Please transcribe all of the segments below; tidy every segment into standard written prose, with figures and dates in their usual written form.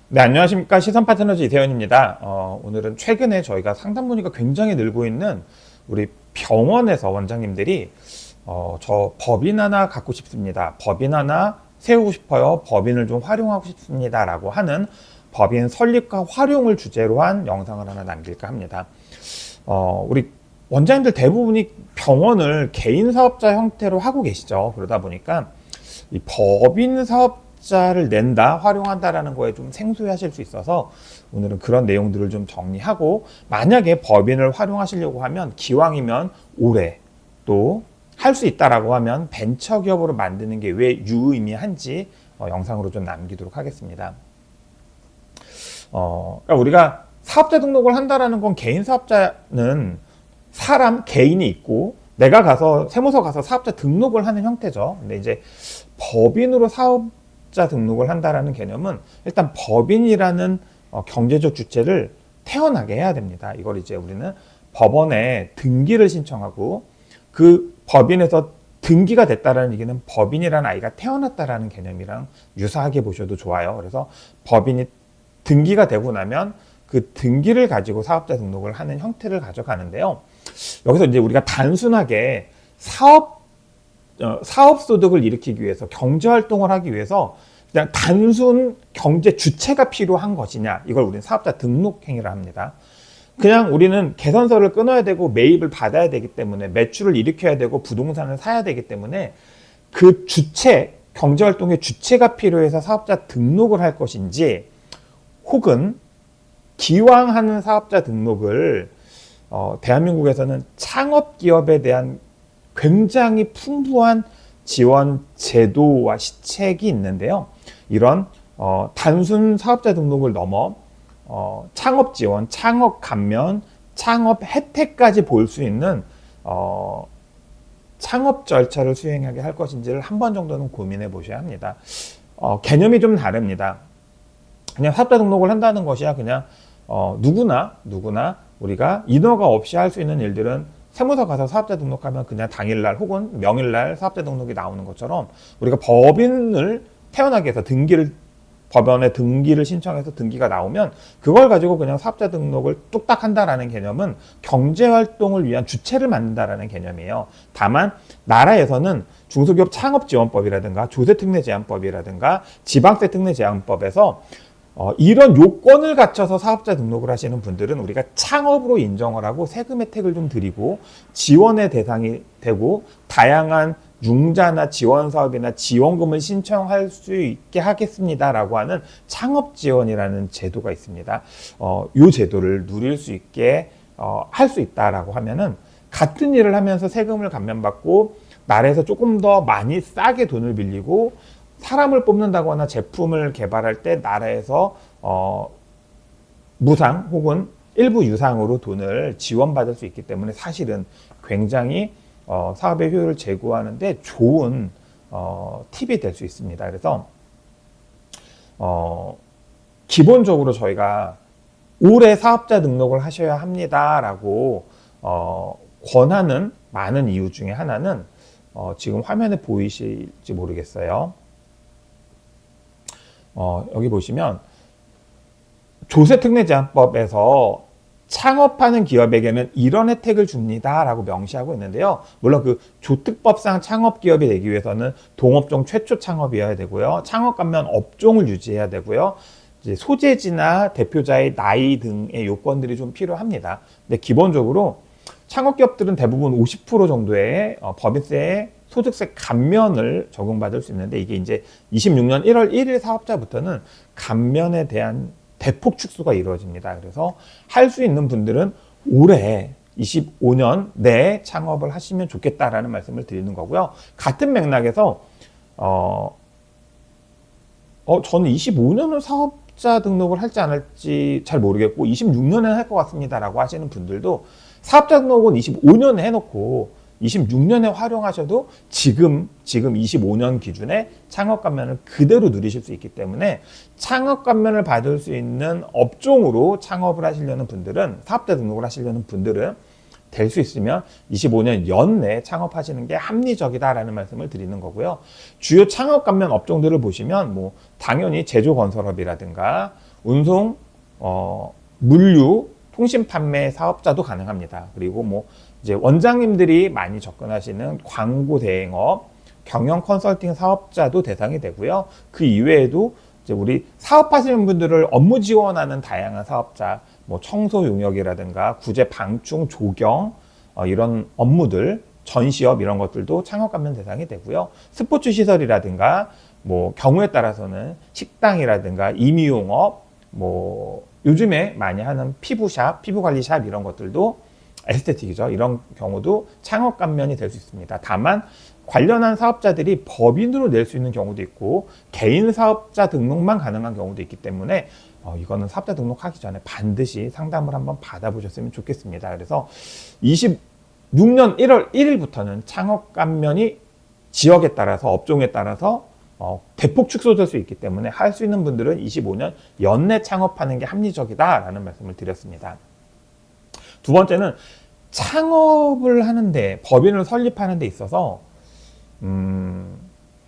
네, 안녕하십니까. 시선파트너즈 이태현입니다. 오늘은 최근에 저희가 상담 문의가 굉장히 늘고 있는 우리 병원에서 원장님들이 저 법인 하나 갖고 싶습니다. 법인 하나 세우고 싶어요. 법인을 좀 활용하고 싶습니다. 라고 하는 법인 설립과 활용을 주제로 한 영상을 하나 남길까 합니다. 우리 원장님들 대부분이 병원을 개인 사업자 형태로 하고 계시죠. 그러다 보니까 이 법인 사업자를 낸다, 활용한다라는 거에 좀 생소해하실 수 있어서 오늘은 그런 내용들을 좀 정리하고, 만약에 법인을 활용하시려고 하면 기왕이면 올해 또 할 수 있다라고 하면 벤처기업으로 만드는 게 왜 유의미한지 영상으로 좀 남기도록 하겠습니다. 그러니까 우리가 사업자 등록을 한다라는 건, 개인 사업자는 사람 개인이 있고 내가 가서 세무서 가서 사업자 등록을 하는 형태죠. 근데 이제 법인으로 사업자 등록을 한다라는 개념은 일단 법인이라는 경제적 주체를 태어나게 해야 됩니다. 이걸 이제 우리는 법원에 등기를 신청하고, 그 법인에서 등기가 됐다라는 얘기는 법인이라는 아이가 태어났다라는 개념이랑 유사하게 보셔도 좋아요. 그래서 법인이 등기가 되고 나면 그 등기를 가지고 사업자 등록을 하는 형태를 가져가는데요. 여기서 이제 우리가 단순하게 사업 소득을 일으키기 위해서, 경제 활동을 하기 위해서 그냥 단순 경제 주체가 필요한 것이냐, 이걸 우리는 사업자 등록 행위를 합니다. 그냥 우리는 개선서를 끊어야 되고 매입을 받아야 되기 때문에, 매출을 일으켜야 되고 부동산을 사야 되기 때문에 그 주체, 경제 활동의 주체가 필요해서 사업자 등록을 할 것인지, 혹은 기왕 하는 사업자 등록을 대한민국에서는 창업기업에 대한 굉장히 풍부한 지원 제도와 시책이 있는데요. 이런 단순 사업자 등록을 넘어 창업 지원, 창업 감면, 창업 혜택까지 볼 수 있는 창업 절차를 수행하게 할 것인지를 한 번 정도는 고민해 보셔야 합니다. 개념이 좀 다릅니다. 그냥 사업자 등록을 한다는 것이야 그냥 누구나 우리가 인허가 없이 할 수 있는 일들은 세무서 가서 사업자 등록하면 그냥 당일날 혹은 명일날 사업자 등록이 나오는 것처럼, 우리가 법인을 태어나게 해서 법원에 등기를 신청해서 등기가 나오면 그걸 가지고 그냥 사업자 등록을 뚝딱 한다라는 개념은 경제활동을 위한 주체를 만든다라는 개념이에요. 다만 나라에서는 중소기업 창업지원법이라든가 조세특례제한법이라든가 지방세특례제한법에서 이런 요건을 갖춰서 사업자 등록을 하시는 분들은 우리가 창업으로 인정을 하고 세금 혜택을 좀 드리고 지원의 대상이 되고, 다양한 융자나 지원 사업이나 지원금을 신청할 수 있게 하겠습니다라고 하는 창업지원이라는 제도가 있습니다. 이 제도를 누릴 수 있게 할 수 있다라고 하면은, 같은 일을 하면서 세금을 감면받고 나라에서 조금 더 많이 싸게 돈을 빌리고, 사람을 뽑는다거나 제품을 개발할 때 나라에서 무상 혹은 일부 유상으로 돈을 지원받을 수 있기 때문에 사실은 굉장히 사업의 효율을 제고하는데 좋은 팁이 될 수 있습니다. 그래서 기본적으로 저희가 올해 사업자 등록을 하셔야 합니다라고 권하는 많은 이유 중에 하나는, 지금 화면에 보이실지 모르겠어요. 여기 보시면 조세특례제한법에서 창업하는 기업에게는 이런 혜택을 줍니다라고 명시하고 있는데요. 물론 그 조특법상 창업기업이 되기 위해서는 동업종 최초 창업이어야 되고요. 창업감면 업종을 유지해야 되고요. 이제 소재지나 대표자의 나이 등의 요건들이 좀 필요합니다. 근데 기본적으로 창업기업들은 대부분 50% 정도의 법인세에 소득세 감면을 적용받을 수 있는데, 이게 이제 26년 1월 1일 사업자부터는 감면에 대한 대폭 축소가 이루어집니다. 그래서 할 수 있는 분들은 올해 25년 내에 창업을 하시면 좋겠다라는 말씀을 드리는 거고요. 같은 맥락에서 저는 25년은 사업자 등록을 할지 안 할지 잘 모르겠고 26년에 할 것 같습니다라고 하시는 분들도, 사업자 등록은 25년에 해놓고 26년에 활용하셔도 지금 25년 기준에 창업 감면을 그대로 누리실 수 있기 때문에, 창업 감면을 받을 수 있는 업종으로 창업을 하시려는 분들은, 사업자 등록을 하시려는 분들은 될 수 있으면 25년 연내에 창업하시는 게 합리적이다라는 말씀을 드리는 거고요. 주요 창업 감면 업종들을 보시면 당연히 제조건설업이라든가 운송, 물류, 통신 판매 사업자도 가능합니다. 그리고 뭐 이제 원장님들이 많이 접근하시는 광고 대행업, 경영 컨설팅 사업자도 대상이 되고요. 그 이외에도 이제 우리 사업하시는 분들을 업무 지원하는 다양한 사업자, 뭐 청소 용역이라든가 구제 방충 조경 이런 업무들, 전시업 이런 것들도 창업 감면 대상이 되고요. 스포츠 시설이라든가 뭐 경우에 따라서는 식당이라든가 임의용업, 뭐 요즘에 많이 하는 피부샵, 피부관리샵 이런 것들도 에스테틱이죠. 이런 경우도 창업 감면이 될 수 있습니다. 다만 관련한 사업자들이 법인으로 낼 수 있는 경우도 있고 개인 사업자 등록만 가능한 경우도 있기 때문에 이거는 사업자 등록하기 전에 반드시 상담을 한번 받아보셨으면 좋겠습니다. 그래서 26년 1월 1일부터는 창업 감면이 지역에 따라서 업종에 따라서 대폭 축소될 수 있기 때문에 할 수 있는 분들은 25년 연내 창업하는 게 합리적이다라는 말씀을 드렸습니다. 두 번째는 창업을 하는데 법인을 설립하는 데 있어서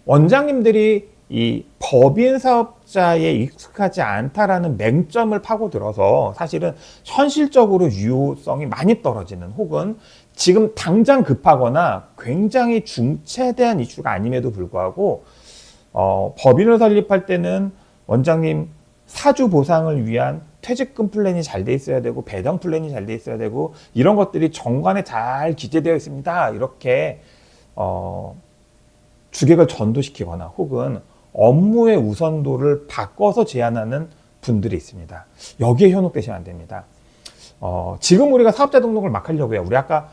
원장님들이 이 법인 사업자에 익숙하지 않다라는 맹점을 파고들어서 사실은 현실적으로 유효성이 많이 떨어지는 혹은 지금 당장 급하거나 굉장히 중차대한 이슈가 아님에도 불구하고 법인을 설립할 때는 원장님 사주 보상을 위한 퇴직금 플랜이 잘 돼 있어야 되고 배당 플랜이 잘 돼 있어야 되고 이런 것들이 정관에 잘 기재되어 있습니다. 이렇게 주객을 전도시키거나 혹은 업무의 우선도를 바꿔서 제안하는 분들이 있습니다. 여기에 현혹되시면 안 됩니다. 지금 우리가 사업자 등록을 막 하려고요. 우리 아까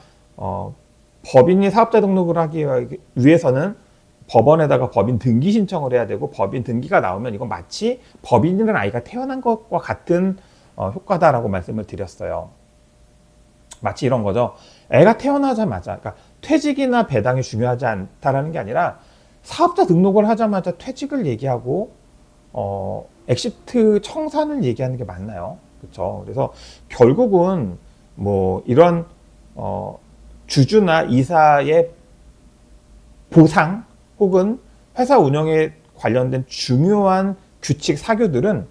법인이 사업자 등록을 하기 위해서는 법원에다가 법인 등기 신청을 해야 되고 법인 등기가 나오면 이건 마치 법인이라는 아이가 태어난 것과 같은 효과다라고 말씀을 드렸어요. 마치 이런 거죠. 애가 태어나자마자 그러니까 퇴직이나 배당이 중요하지 않다라는 게 아니라 사업자 등록을 하자마자 퇴직을 얘기하고 엑시트 청산을 얘기하는 게 맞나요? 그렇죠. 그래서 결국은 뭐 이런 주주나 이사의 보상 혹은 회사 운영에 관련된 중요한 규칙 사규들은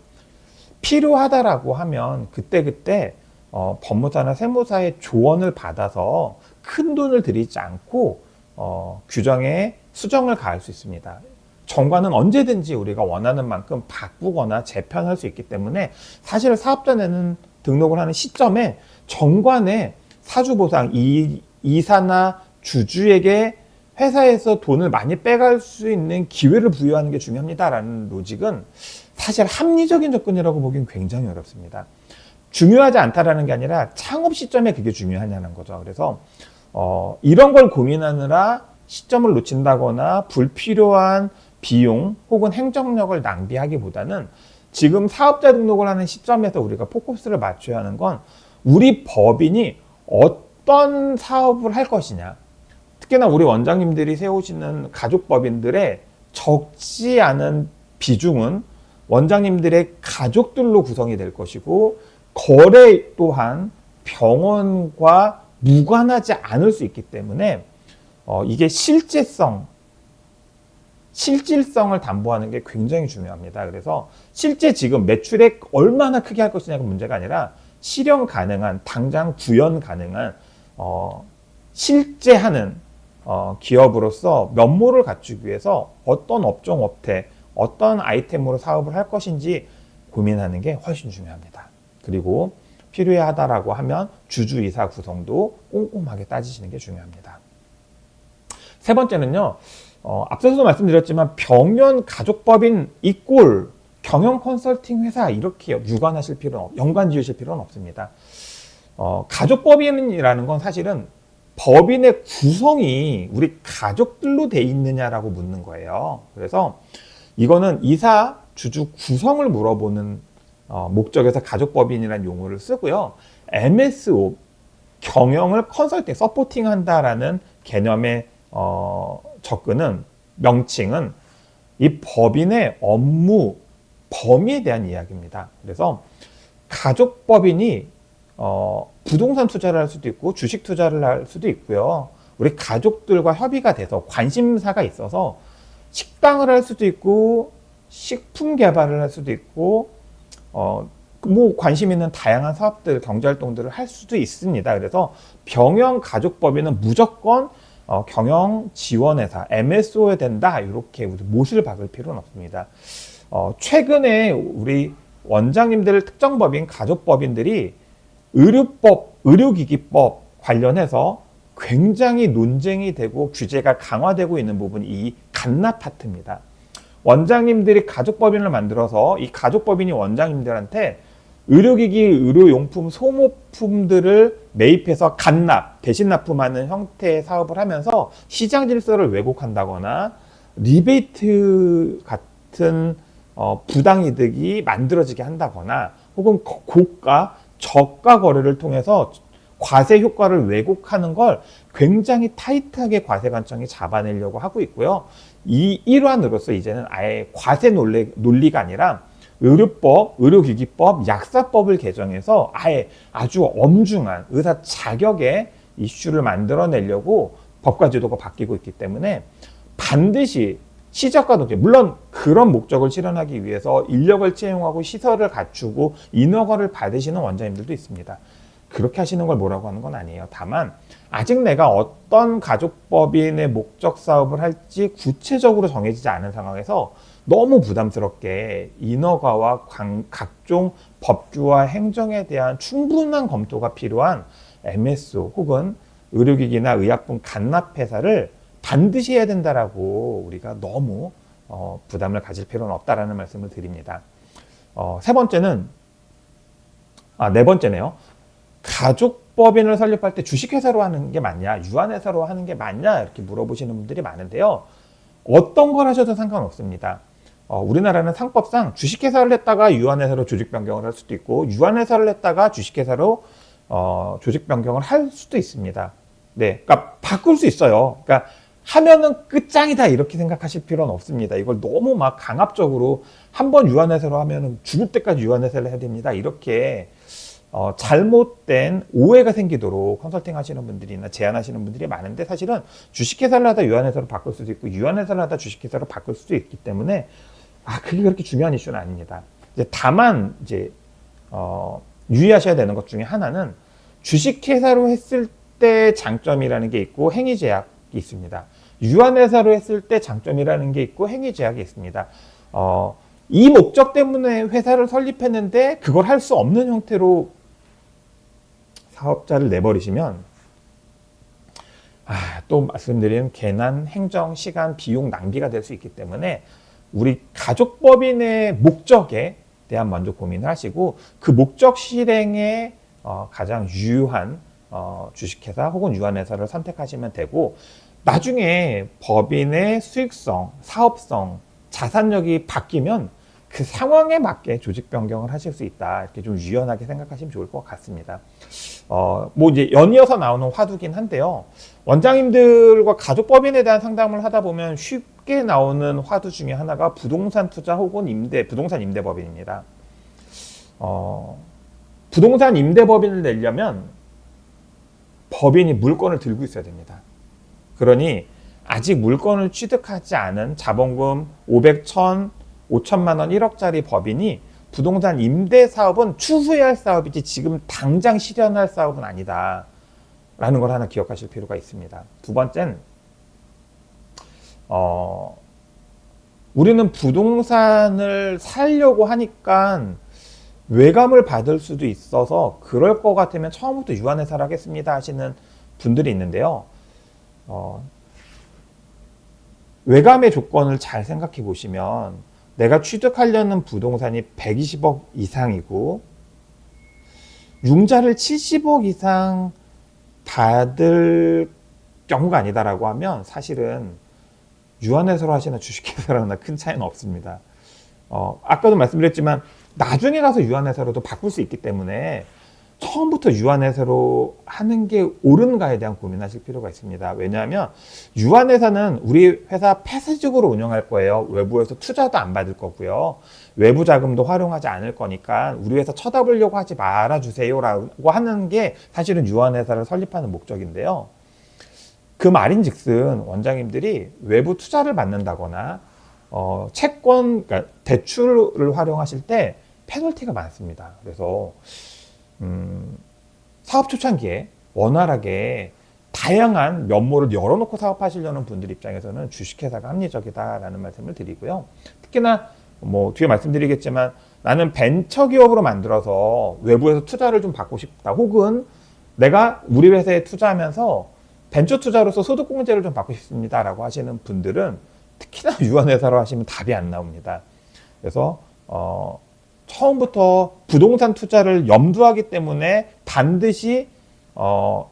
필요하다라고 하면 그때그때 법무사나 세무사의 조언을 받아서 큰 돈을 들이지 않고 규정에 수정을 가할 수 있습니다. 정관은 언제든지 우리가 원하는 만큼 바꾸거나 재편할 수 있기 때문에 사실 사업자 내는 등록을 하는 시점에 정관에 사주보상, 이사나 주주에게 회사에서 돈을 많이 빼갈 수 있는 기회를 부여하는 게 중요합니다라는 로직은 사실 합리적인 접근이라고 보기엔 굉장히 어렵습니다. 중요하지 않다라는 게 아니라 창업 시점에 그게 중요하냐는 거죠. 그래서 이런 걸 고민하느라 시점을 놓친다거나 불필요한 비용 혹은 행정력을 낭비하기보다는 지금 사업자 등록을 하는 시점에서 우리가 포커스를 맞춰야 하는 건 우리 법인이 어떤 사업을 할 것이냐. 특히나 우리 원장님들이 세우시는 가족법인들의 적지 않은 비중은 원장님들의 가족들로 구성이 될 것이고 거래 또한 병원과 무관하지 않을 수 있기 때문에 이게 실질성을 담보하는 게 굉장히 중요합니다. 그래서 실제 지금 매출액 얼마나 크게 할 것이냐가 문제가 아니라 실현 가능한, 당장 구현 가능한 실제 하는 기업으로서 면모를 갖추기 위해서 어떤 업종, 업태, 어떤 아이템으로 사업을 할 것인지 고민하는 게 훨씬 중요합니다. 그리고 필요하다라고 하면 주주이사 구성도 꼼꼼하게 따지시는 게 중요합니다. 세 번째는요, 앞서서도 말씀드렸지만 병연 가족법인 이꼴 경영 컨설팅 회사 이렇게 연관 지으실 필요는 없습니다. 가족법인이라는 건 사실은 법인의 구성이 우리 가족들로 돼 있느냐라고 묻는 거예요. 그래서 이거는 이사 주주 구성을 물어보는 목적에서 가족법인이라는 용어를 쓰고요. MSO, 경영을 컨설팅, 서포팅 한다라는 개념의 접근은, 명칭은 이 법인의 업무 범위에 대한 이야기입니다. 그래서 가족법인이 부동산 투자를 할 수도 있고 주식 투자를 할 수도 있고요. 우리 가족들과 협의가 돼서 관심사가 있어서 식당을 할 수도 있고 식품 개발을 할 수도 있고 뭐 관심 있는 다양한 사업들, 경제활동들을 할 수도 있습니다. 그래서 병영 가족법인은 무조건 경영 지원회사, MSO에 된다. 이렇게 못을 박을 필요는 없습니다. 최근에 우리 원장님들 특정법인, 가족법인들이 의료법, 의료기기법 관련해서 굉장히 논쟁이 되고 규제가 강화되고 있는 부분이 이 간납 파트입니다. 원장님들이 가족법인을 만들어서 이 가족법인이 원장님들한테 의료기기, 의료용품, 소모품들을 매입해서 간납, 대신 납품하는 형태의 사업을 하면서 시장 질서를 왜곡한다거나 리베이트 같은 부당이득이 만들어지게 한다거나 혹은 고가, 저가 거래를 통해서 과세 효과를 왜곡하는 걸 굉장히 타이트하게 과세관청이 잡아내려고 하고 있고요. 이 일환으로서 이제는 아예 과세 논리가 아니라 의료법, 의료기기법, 약사법을 개정해서 아예 아주 엄중한 의사 자격의 이슈를 만들어내려고 법과 제도가 바뀌고 있기 때문에 반드시 시작과 동시에, 물론 그런 목적을 실현하기 위해서 인력을 채용하고 시설을 갖추고 인허가를 받으시는 원장님들도 있습니다. 그렇게 하시는 걸 뭐라고 하는 건 아니에요. 다만 아직 내가 어떤 가족법인의 목적 사업을 할지 구체적으로 정해지지 않은 상황에서 너무 부담스럽게 인허가와 각종 법규와 행정에 대한 충분한 검토가 필요한 MSO 혹은 의료기기나 의약품 간납회사를 반드시 해야 된다라고 우리가 너무 부담을 가질 필요는 없다라는 말씀을 드립니다. 네 번째네요. 가족법인을 설립할 때 주식회사로 하는 게 맞냐, 유한회사로 하는 게 맞냐 이렇게 물어보시는 분들이 많은데요. 어떤 걸 하셔도 상관없습니다. 우리나라는 상법상 주식회사를 했다가 유한회사로 조직 변경을 할 수도 있고 유한회사를 했다가 주식회사로 조직 변경을 할 수도 있습니다. 네, 그러니까 바꿀 수 있어요. 그러니까 하면은 끝장이다 이렇게 생각하실 필요는 없습니다. 이걸 너무 막 강압적으로 한번 유한회사로 하면은 죽을 때까지 유한회사를 해야 됩니다. 이렇게 잘못된 오해가 생기도록 컨설팅 하시는 분들이나 제안하시는 분들이 많은데 사실은 주식회사를 하다 유한회사로 바꿀 수도 있고 유한회사를 하다 주식회사로 바꿀 수도 있기 때문에 그게 그렇게 중요한 이슈는 아닙니다. 다만 유의하셔야 되는 것 중에 하나는 주식회사로 했을 때 장점이라는 게 있고 행위제약이 있습니다. 유한회사로 했을 때 장점이라는 게 있고 행위제약이 있습니다. 이 목적 때문에 회사를 설립했는데 그걸 할 수 없는 형태로 사업자를 내버리시면 또 말씀드린 괜한 행정, 시간, 비용 낭비가 될 수 있기 때문에 우리 가족법인의 목적에 대한 먼저 고민을 하시고 그 목적 실행에 가장 유효한 주식회사 혹은 유한회사를 선택하시면 되고 나중에 법인의 수익성, 사업성, 자산력이 바뀌면 그 상황에 맞게 조직 변경을 하실 수 있다. 이렇게 좀 유연하게 생각하시면 좋을 것 같습니다. 뭐 이제 연이어서 나오는 화두긴 한데요. 원장님들과 가족법인에 대한 상담을 하다 보면 쉽게 나오는 화두 중에 하나가 부동산 투자 혹은 부동산 임대법인입니다. 부동산 임대법인을 내려면 법인이 물건을 들고 있어야 됩니다. 그러니 아직 물건을 취득하지 않은 자본금 500, 1000, 5천만 원, 1억짜리 법인이 부동산 임대 사업은 추후에 할 사업이지 지금 당장 실현할 사업은 아니다. 라는 걸 하나 기억하실 필요가 있습니다. 두 번째는 우리는 부동산을 살려고 하니까 외감을 받을 수도 있어서 그럴 것 같으면 처음부터 유한회사를 하겠습니다 하시는 분들이 있는데요. 외감의 조건을 잘 생각해 보시면 내가 취득하려는 부동산이 120억 이상이고 융자를 70억 이상 받을 경우가 아니다라고 하면 사실은 유한회사로 하시나 주식회사로 하나 큰 차이는 없습니다. 아까도 말씀드렸지만 나중에 가서 유한회사로도 바꿀 수 있기 때문에 처음부터 유한회사로 하는 게 옳은가에 대한 고민하실 필요가 있습니다. 왜냐하면 유한회사는 우리 회사 폐쇄적으로 운영할 거예요. 외부에서 투자도 안 받을 거고요. 외부 자금도 활용하지 않을 거니까 우리 회사 쳐다보려고 하지 말아주세요 라고 하는 게 사실은 유한회사를 설립하는 목적인데요. 그 말인즉슨 원장님들이 외부 투자를 받는다거나 채권, 그러니까 대출을 활용하실 때 페널티가 많습니다. 그래서 사업 초창기에 원활하게 다양한 면모를 열어놓고 사업하시려는 분들 입장에서는 주식회사가 합리적이다라는 말씀을 드리고요. 특히나 뭐 뒤에 말씀드리겠지만 나는 벤처기업으로 만들어서 외부에서 투자를 좀 받고 싶다, 혹은 내가 우리 회사에 투자하면서 벤처 투자로서 소득공제를 좀 받고 싶습니다라고 하시는 분들은 특히나 유한회사로 하시면 답이 안 나옵니다. 그래서 처음부터 부동산 투자를 염두하기 때문에 반드시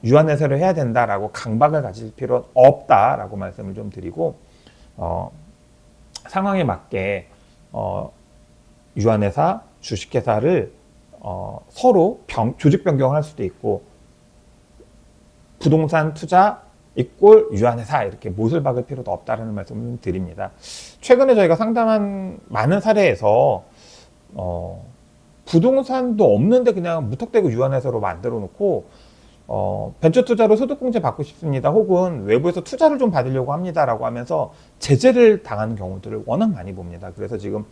유한회사를 해야 된다라고 강박을 가질 필요는 없다라고 말씀을 좀 드리고, 상황에 맞게 유한회사, 주식회사를 서로 조직 변경을 할 수도 있고, 부동산 투자 이꼴 유한회사 이렇게 못을 박을 필요도 없다라는 말씀을 드립니다. 최근에 저희가 상담한 많은 사례에서 부동산도 없는데 그냥 무턱대고 유한회사로 만들어 놓고 벤처 투자로 소득공제 받고 싶습니다, 혹은 외부에서 투자를 좀 받으려고 합니다라고 하면서 제재를 당하는 경우들을 워낙 많이 봅니다. 그래서 지금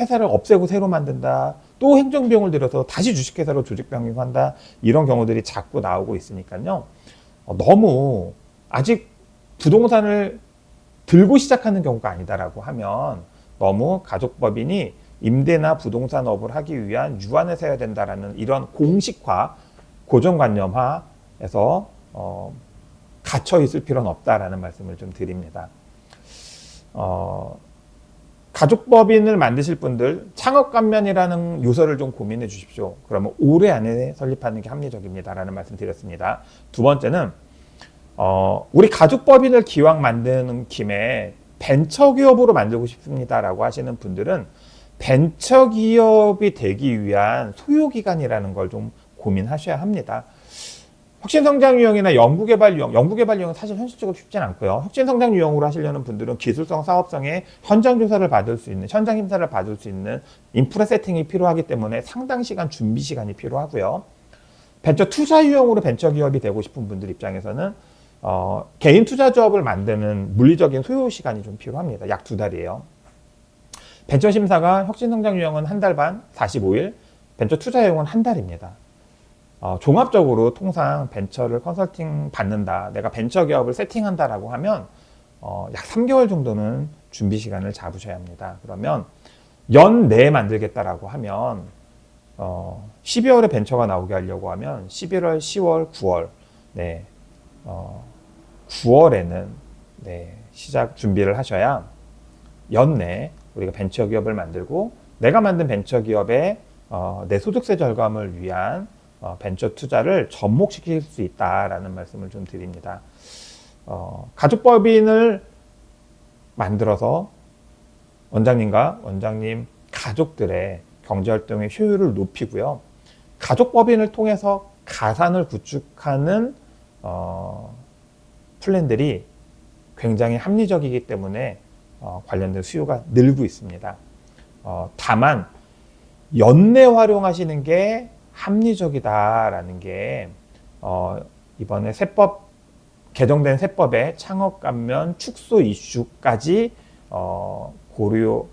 회사를 없애고 새로 만든다, 또 행정비용을 들여서 다시 주식회사로 조직 변경한다, 이런 경우들이 자꾸 나오고 있으니까요. 너무 아직 부동산을 들고 시작하는 경우가 아니다라고 하면 너무 가족법인이 임대나 부동산업을 하기 위한 유한회사여야 된다라는 이런 공식화, 고정관념화에서 갇혀 있을 필요는 없다라는 말씀을 좀 드립니다. 가족법인을 만드실 분들 창업감면이라는 요소를 좀 고민해 주십시오. 그러면 올해 안에 설립하는 게 합리적입니다라는 말씀 드렸습니다. 두 번째는 우리 가족법인을 기왕 만드는 김에 벤처기업으로 만들고 싶습니다라고 하시는 분들은 벤처기업이 되기 위한 소요기간이라는 걸 좀 고민하셔야 합니다. 혁신성장 유형이나 연구개발 유형, 연구개발 유형은 사실 현실적으로 쉽진 않고요. 혁신성장 유형으로 하시려는 분들은 기술성, 사업성의 현장 조사를 받을 수 있는, 현장 심사를 받을 수 있는 인프라 세팅이 필요하기 때문에 상당 시간 준비 시간이 필요하고요. 벤처 투자 유형으로 벤처기업이 되고 싶은 분들 입장에서는 개인 투자조합을 만드는 물리적인 소요 시간이 좀 필요합니다. 약 2달이에요. 벤처 심사가 혁신성장 유형은 1달 반, 45일, 벤처 투자 유형은 1달입니다. 종합적으로 통상 벤처를 컨설팅 받는다, 내가 벤처 기업을 세팅한다라고 하면 약 3개월 정도는 준비 시간을 잡으셔야 합니다. 그러면 연 내에 만들겠다라고 하면 12월에 벤처가 나오게 하려고 하면 11월, 10월, 9월, 9월에는 시작 준비를 하셔야 연내 우리가 벤처 기업을 만들고, 내가 만든 벤처 기업에 내 소득세 절감을 위한 벤처 투자를 접목시킬 수 있다라는 말씀을 좀 드립니다. 가족법인을 만들어서 원장님과 원장님 가족들의 경제활동의 효율을 높이고요. 가족법인을 통해서 가산을 구축하는 플랜들이 굉장히 합리적이기 때문에 관련된 수요가 늘고 있습니다. 다만 연내 활용하시는 게 합리적이다라는 게 이번에 세법 개정된 세법의 창업감면 축소 이슈까지 고려해야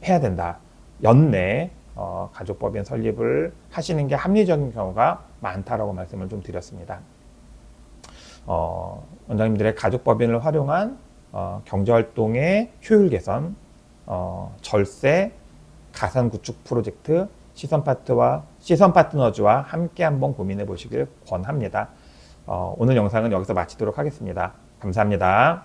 된다. 연내 가족법인 설립을 하시는 게 합리적인 경우가 많다라고 말씀을 좀 드렸습니다. 원장님들의 가족법인을 활용한 경제활동의 효율 개선, 절세, 가산 구축 프로젝트, 시선 파트너즈와 함께 한번 고민해 보시길 권합니다. 오늘 영상은 여기서 마치도록 하겠습니다. 감사합니다.